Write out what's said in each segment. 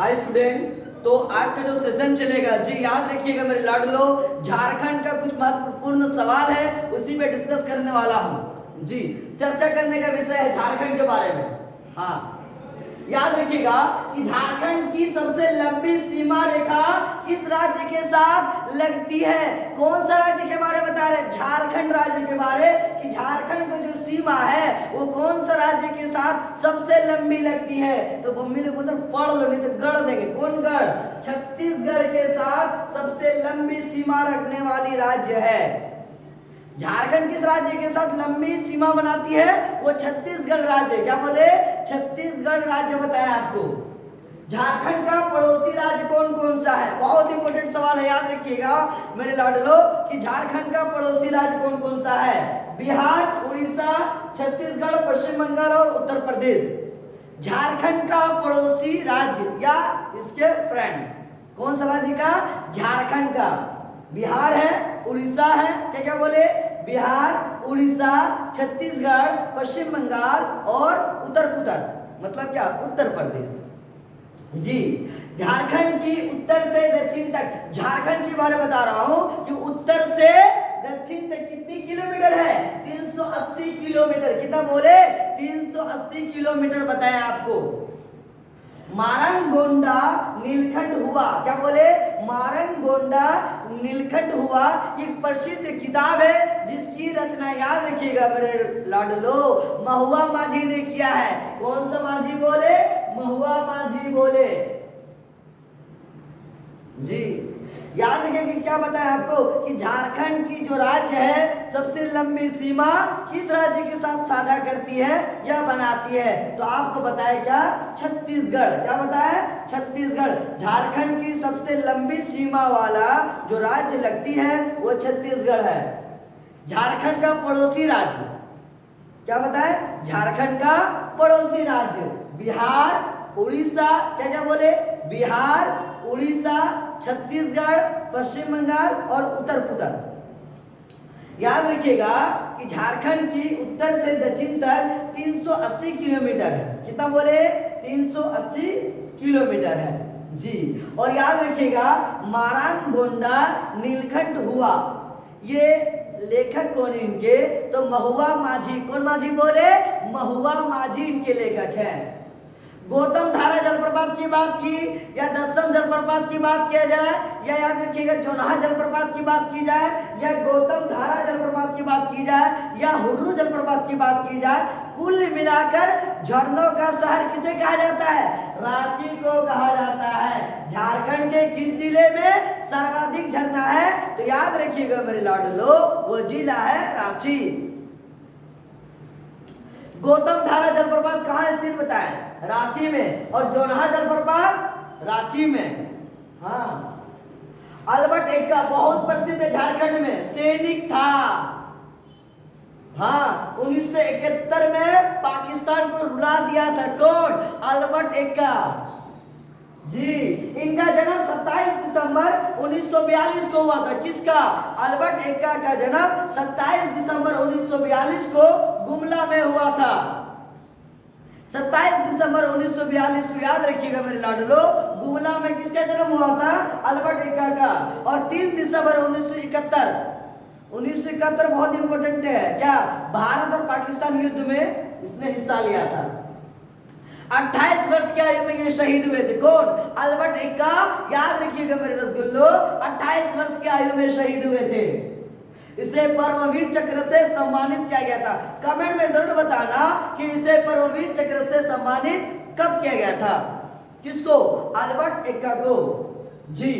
Hi student, तो आज का जो सेशन चलेगा जी याद रखिएगा मेरे लाडलो, झारखंड का कुछ महत्वपूर्ण सवाल है उसी पे डिस्कस करने वाला हूँ जी। चर्चा करने का विषय है झारखंड के बारे में। हाँ, याद रखिएगा कि झारखंड की सबसे लंबी सीमा रेखा किस राज्य के साथ लगती है। कौन सा राज्य के बारे में बता रहे हैं? झारखंड राज्य के बारे, कि झारखंड का जो सीमा है वो कौन सा राज्य के साथ सबसे लंबी लगती है। तो मम्मी ने बोला पढ़ लो नहीं तो गढ़ देंगे। कौन गढ़? छत्तीसगढ़ के साथ सबसे लंबी सीमा रखने वाली राज्य है। झारखंड किस राज्य के साथ लंबी सीमा बनाती है? वो छत्तीसगढ़ राज्य। क्या बोले? छत्तीसगढ़ राज्य बताया आपको। झारखंड का पड़ोसी राज्य कौन कौन सा है? बहुत इंपॉर्टेंट सवाल है, याद रखिएगा मेरे लाडलो कि झारखंड का पड़ोसी राज्य कौन कौन सा है? बिहार, उड़ीसा, छत्तीसगढ़, पश्चिम बंगाल और उत्तर प्रदेश। झारखंड का पड़ोसी राज्य या इसके फ्रेंड्स कौन सा राज्य का? झारखंड का। बिहार है, उड़ीसा है, क्या क्या बोले? बिहार, उड़ीसा, छत्तीसगढ़, पश्चिम बंगाल और उत्तर प्रदेश, मतलब क्या? उत्तर प्रदेश जी। झारखंड की उत्तर से दक्षिण तक, झारखंड के बारे में बता रहा हूं कि उत्तर से दक्षिण तक कितनी किलोमीटर है? 380 किलोमीटर। कितना बोले? 380 किलोमीटर बताया आपको। मारंगोंडा नीलखंड हुआ, क्या बोले? मारंगोंडा नीलखंड हुआ एक प्रसिद्ध किताब है जिसकी रचना याद रखिएगा मेरे लाडलो महुआ माझी ने किया है। कौन सा माझी बोले? महुआ माझी बोले जी। याद रखिए कि क्या बताया आपको कि झारखंड की जो राज्य है सबसे लंबी सीमा किस राज्य के साथ साझा करती है या बनाती है? तो आपको बताया क्या? छत्तीसगढ़। क्या बताया? छत्तीसगढ़। झारखंड की सबसे लंबी सीमा वाला जो राज्य लगती है वो छत्तीसगढ़ है। झारखंड का पड़ोसी राज्य क्या बताया? झारखंड का पड़ोसी राज्य बिहार, उड़ीसा, क्या क्या बोले? बिहार, उड़ीसा, छत्तीसगढ़, पश्चिम बंगाल और उत्तर प्रदेश। याद रखिएगा कि झारखंड की उत्तर से दक्षिण तक 380 किलोमीटर है। कितना बोले? 380 किलोमीटर है जी। और याद रखिएगा मारंगोंडा नीलखंड हुआ, ये लेखक कौन है इनके? तो महुआ माझी। कौन माझी बोले? महुआ माझी इनके लेखक हैं। गौतम धारा जलप्रपात की बात की या दसम जलप्रपात की बात किया जाए या याद रखिएगा जोनाहा जलप्रपात की बात की जाए या गौतम धारा जलप्रपात की बात की जाए या हुर्रू जलप्रपात की बात की जाए, कुल मिलाकर झरनों का शहर किसे कहा जाता है? रांची को कहा जाता है। झारखंड के किस जिले में सर्वाधिक झरना है? तो याद रखिएगा मेरे लाडलो वो जिला है रांची। गौतम धारा जलप्रपात कहाँ स्थित बताए? रांची में। और जोनाहा जलप्रपात रांची में। हाँ, अल्बर्ट एक्का बहुत प्रसिद्ध है झारखंड में, सैनिक था। हाँ, 1971 में पाकिस्तान को रुला दिया था। कौन? अल्बर्ट एक्का जी। इनका जन्म 27 दिसंबर 1942 को हुआ था। किसका? अल्बर्ट एक्का का जन्म 27 दिसंबर 1942 को गुमला में हुआ था। 27 दिसंबर 1942 को याद रखिएगा मेरे लाडलो, गुमला में किसका जन्म हुआ था? अल्बर्ट एक्का का। और 3 दिसंबर 1971 बहुत इंपॉर्टेंट है। क्या? भारत और पाकिस्तान युद्ध में इसने हिस्सा लिया था। 28 वर्ष की आयु में ये शहीद हुए थे। कौन? अल्बर्ट एक्का। याद रखिएगा मेरे रसगुल्लो, 28 वर्ष की आयु में शहीद हुए थे। इसे परमवीर चक्र से सम्मानित किया गया था। कमेंट में जरूर बताना कि इसे परमवीर चक्र से सम्मानित कब किया गया था? किसको? अल्बर्ट एक्का को जी।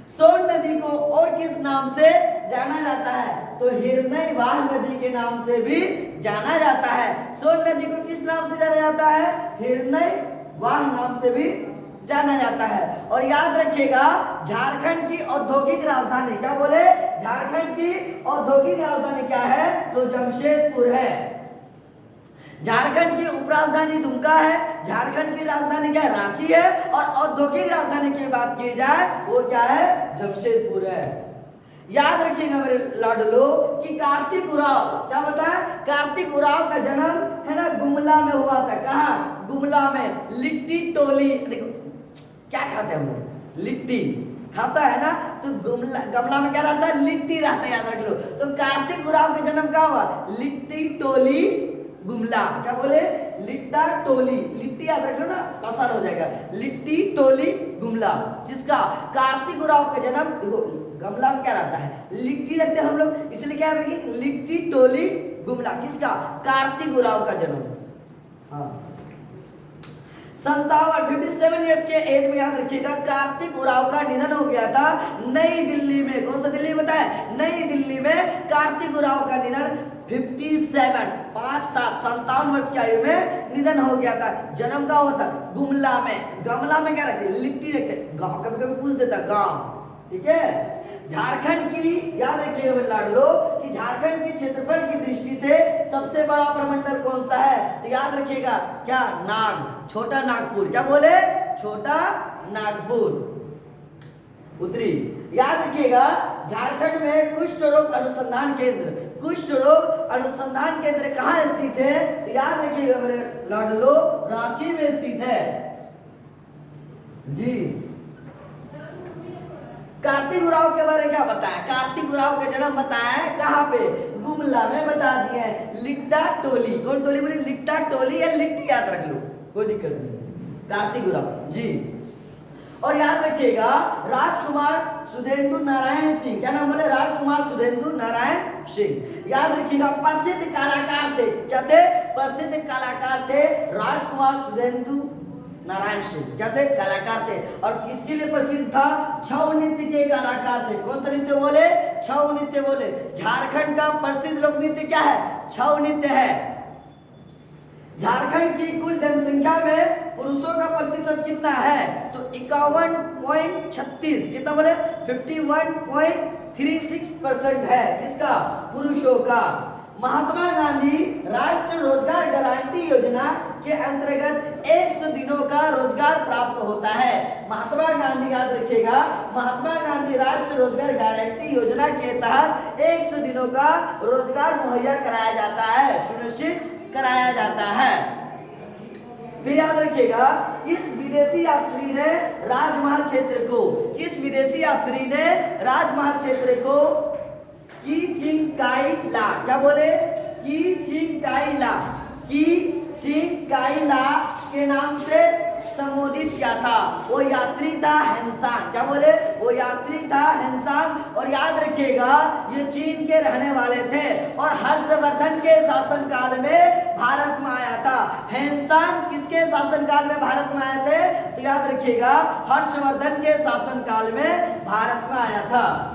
सोन नदी को और किस नाम से जाना जाता है? तो हिरनईवाह नदी के नाम से भी जाना जाता है। सोन नदी को किस नाम से जाना जाता है? हिरनईवाह नाम से भी जाना जाता है। और याद रखिएगा झारखंड की औद्योगिक राजधानी, क्या बोले? झारखंड की औद्योगिक राजधानी क्या है? तो जमशेदपुर है। झारखंड की उपराजधानी दुमका है। झारखंड की राजधानी क्या है? रांची है। और औद्योगिक राजधानी की बात की जाए वो क्या है? जमशेदपुर है। याद रखिएगा मेरे लाडलो कि कार्तिक उरांव, क्या बताया? कार्तिक उरांव का जन्म है ना गुमला में हुआ था। कहाँ? गुमला में। लिट्टी टोली, देखो क्या खाते हैं हम लोग? लिट्टी खाता है ना। तो गमला में क्या रहता है? लिट्टी रहता है, याद रख लो। तो कार्तिक उरांव का जन्म कहाँ हुआ? लिट्टी टोली गुमला। क्या बोले? लिट्टा टोली, लिट्टी याद रख लो ना, आसान हो जाएगा। लिट्टी टोली गुमला, जिसका कार्तिक उरांव का जन्म, देखो गमला में क्या रहता है? लिट्टी रखते हैं हम लोग, इसलिए क्या रखेंगे? लिट्टी टोली गुमला, किसका? कार्तिक उरांव का जन्म। हाँ, 57 ईयर्स के एज में, याद रखिएगा, कार्तिक उरांव का निधन हो गया था नई दिल्ली में। कौन सा दिल्ली बताया? नई दिल्ली में कार्तिक उरांव का निधन 57 वर्ष की आयु में निधन हो गया था। जन्म का होता गुमला में। गमला में क्या रखते? लिट्टी रखते। गांव कभी कभी पूछ देता गांव, ठीक है। झारखंड की, याद रखिएगा मेरे लाडलो, कि झारखंड की क्षेत्रफल की दृष्टि से सबसे बड़ा प्रमंडल कौन सा है? तो याद रखिएगा क्या? नाग, छोटा नागपुर। क्या बोले? छोटा नागपुर। उत्तरी, याद रखिएगा झारखंड में कुष्ठ रोग अनुसंधान केंद्र, कुष्ठ रोग अनुसंधान केंद्र कहाँ स्थित है? तो याद रखिएगा मेरे लाडलो, रांची में स्थित है जी। कार्तिक उरांव के बारे में क्या बताया? कार्तिक उरांव का जन्म बताया है कहाँ पे? गुमला में बता दिए हैं। लिट्टा टोली, कौन टोली बोली? लिट्टा टोली या लिट्टी, याद रख लो, कोई दिक्कत नहीं। कार्तिक उरांव जी। और याद रखिएगा राजकुमार सुधेंदु नारायण सिंह, क्या नाम बोले? राजकुमार सुधेंदु नारायण सिंह। याद रखिएगा प्रसिद्ध कलाकार थे। क्या थे? प्रसिद्ध कलाकार थे राजकुमार सुधेंदु नारायण सिंह। क्या थे? कलाकार थे। और किसके लिए प्रसिद्ध था? छऊ नृत्य के कलाकार थे। कौन सा नृत्य बोले? छऊ नृत्य बोले। झारखंड का प्रसिद्ध लोक नृत्य क्या है? छऊ नृत्य है। झारखंड की कुल जनसंख्या में पुरुषों का प्रतिशत कितना है? तो 51.36, कितना बोले? 51.36% है। किसका? पुरुषों का। महात्मा गांधी राष्ट्रीय रोजगार गारंटी योजना के अंतर्गत 100 दिनों का रोजगार प्राप्त होता है। महात्मा गांधी, याद रखिएगा, महात्मा गांधी राष्ट्रीय रोजगार गारंटी योजना के तहत 100 दिनों का रोजगार मुहैया कराया जाता है, सुनिश्चित कराया जाता है। फिर याद रखिएगा किस विदेशी यात्री ने राजमहल क्षेत्र को, किस विदेशी यात्री ने राजमहल क्षेत्र को की चिंकाई ला, क्या बोले? की चिंकाई ला, की चिंकाई ला के नाम से संबोधित किया था। वो यात्री था हेनसांग। क्या बोले? वो यात्री था हेनसांग। और याद रखिएगा ये चीन के रहने वाले थे और हर्षवर्धन के शासनकाल में भारत में आया था। हेनसांग किसके शासनकाल में भारत में आए थे? तो याद रखिएगा हर्षवर्धन के शासनकाल में भारत में आया था।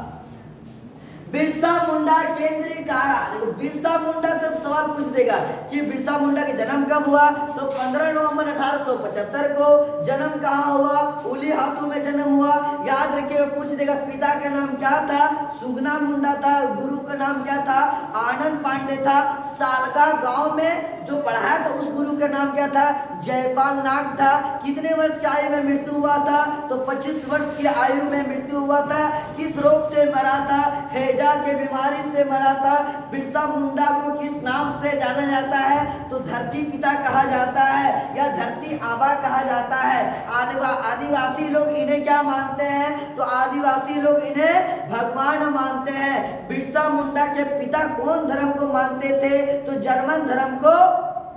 बिरसा मुंडा केंद्रीय कारा, देखो बिरसा मुंडा से सवाल पूछ देगा कि बिरसा मुंडा का जन्म कब हुआ? तो 15 नवंबर 1875 को। जन्म कहाँ हुआ? उली हाथू में जन्म हुआ। याद रखिए पूछ देगा पिता का नाम क्या था? सुगना मुंडा था। गुरु का नाम क्या था? आनंद पांडे था। सालका गांव में जो पढ़ाया था उस गुरु का नाम क्या था? जयपाल नाग था। कितने वर्ष की आयु में मृत्यु हुआ था? तो 25 वर्ष की आयु में मृत्यु हुआ था। किस रोग से मरा था? हैजा के बीमारी से मरा था। बिरसा मुंडा को किस नाम से जाना जाता है? तो धरती पिता कहा जाता है या धरती आबा कहा जाता है। आदिवासी लोग इन्हें क्या मानते हैं? तो आदिवासी लोग इन्हें भगवान मानते हैं। बिरसा मुंडा के पिता कौन धर्म को मानते थे? तो जर्मन धर्म को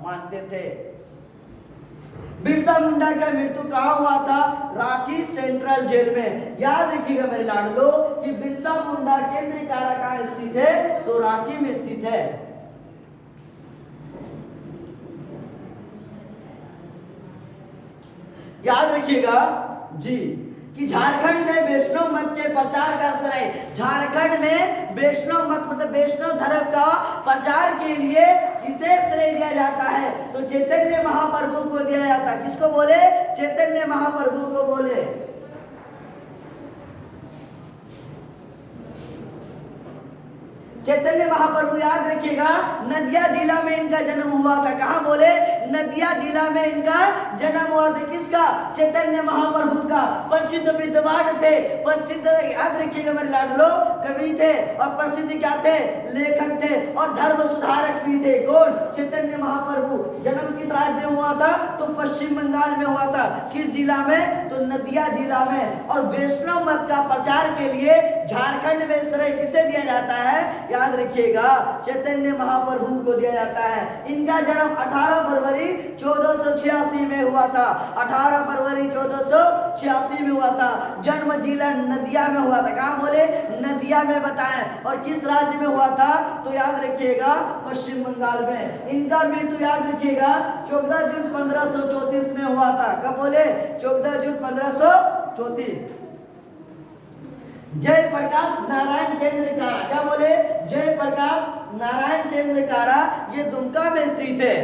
मानते थे। बिरसा मुंडा का मृत्यु कहाँ हुआ था? रांची सेंट्रल जेल में। याद रखिएगा मेरे लाडलो कि बिरसा मुंडा केंद्रीय कारा कहाँ स्थित है? तो रांची में स्थित है। याद रखिएगा जी कि झारखंड में वैष्णव मत के प्रचार का स्तर है। झारखंड में वैष्णव मत मतलब वैष्णव धर्म का प्रचार के लिए किसे श्रेय दिया जाता है? तो चैतन्य महाप्रभु को दिया जाता है। किसको बोले? चैतन्य महाप्रभु को बोले। चैतन्य महाप्रभु, याद रखिएगा नदिया जिला में इनका जन्म हुआ था। कहाँ बोले? नदिया जिला में इनका जन्म हुआ था। किसका? चैतन्य महाप्रभु का। प्रसिद्ध विद्वान थे, प्रसिद्ध, याद रखिएगा मेरे लाडलो, कवि थे और प्रसिद्ध क्या थे? लेखक थे और धर्म सुधारक भी थे। कौन? चैतन्य महाप्रभु। जन्म किस राज्य में हुआ था? तो पश्चिम बंगाल में हुआ था। किस जिला में? तो तो नदिया जिला में। और वैष्णव मत का प्रचार के लिए झारखंड में इस तरह किसे दिया जाता है, याद रखिएगा, चैतन्य महाप्रभु को दिया जाता है। इनका जन्म 18 फरवरी 1486 में हुआ था। 18 फरवरी 1486 में हुआ था। जन्म जिला नदिया में हुआ था। कहाँ बोले, नदिया में बताएं। और किस राज्य में हुआ था, तो याद रखिएगा पश्चिम बंगाल में। इनका मृत्यु याद रखिएगा 14 जून 1534 में हुआ था। कब बोले, 14 जून 1534। जय प्रकाश नारायण केंद्रकारा, क्या बोले, जय प्रकाश नारायण केंद्रकारा, ये दुमका में स्थित है।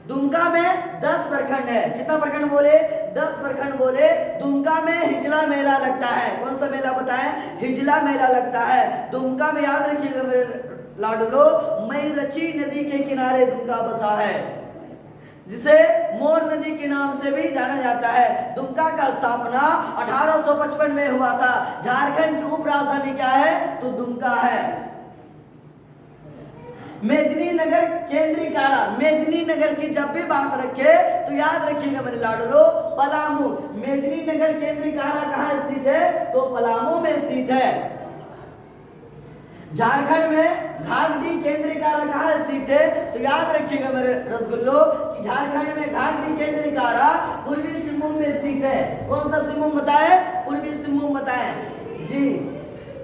दुमका में 10 प्रखंड है। कितना प्रखंड बोले, 10 प्रखंड बोले। दुमका में हिजला मेला लगता है। कौन सा मेला बताएं, हिजला मेला लगता है दुमका में। याद रखिएगा मेरे लाडलो, मईरची नदी के किनारे दुमका बसा है, जिसे मोर नदी के नाम से भी जाना जाता है। दुमका का स्थापना 1855 में हुआ था। झारखंड की उप राजधानी क्या है, तो दुमका है। मेदिनीनगर केंद्रीकारा, मेदिनीनगर की जब भी बात रखे तो याद रखिएगा मेरे लाडलो, पलामू। मेदिनीनगर केंद्रीकारा कहाँ स्थित है, तो पलामू में स्थित है। झारखंड में घाघडी केंद्रीकारा कहाँ स्थित है, तो याद रखिएगा मेरे रसगुल्लो कि झारखंड में घाघडी केंद्रीकारा पूर्वी सिंहभूम में स्थित है। कौन सा सिंहभूम बताए, पूर्वी सिंहभूम बताए जी।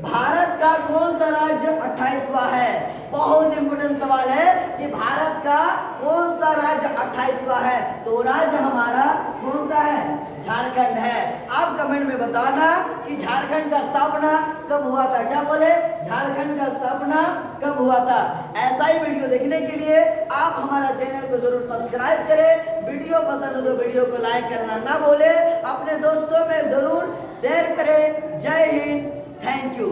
भारत का कौन सा राज्य 28वां है, बहुत इंपोर्टेंट सवाल है कि भारत का कौन सा राज्य 28वां है, तो राज्य हमारा कौन सा है, झारखंड है। आप कमेंट में बताना कि झारखंड का स्थापना कब हुआ था। क्या बोले, झारखंड का स्थापना कब हुआ था। ऐसा ही वीडियो देखने के लिए आप हमारा चैनल को जरूर सब्सक्राइब करें। वीडियो पसंद हो तो वीडियो को लाइक करना ना भूले, अपने दोस्तों में जरूर शेयर करें। जय हिंद, थैंक यू।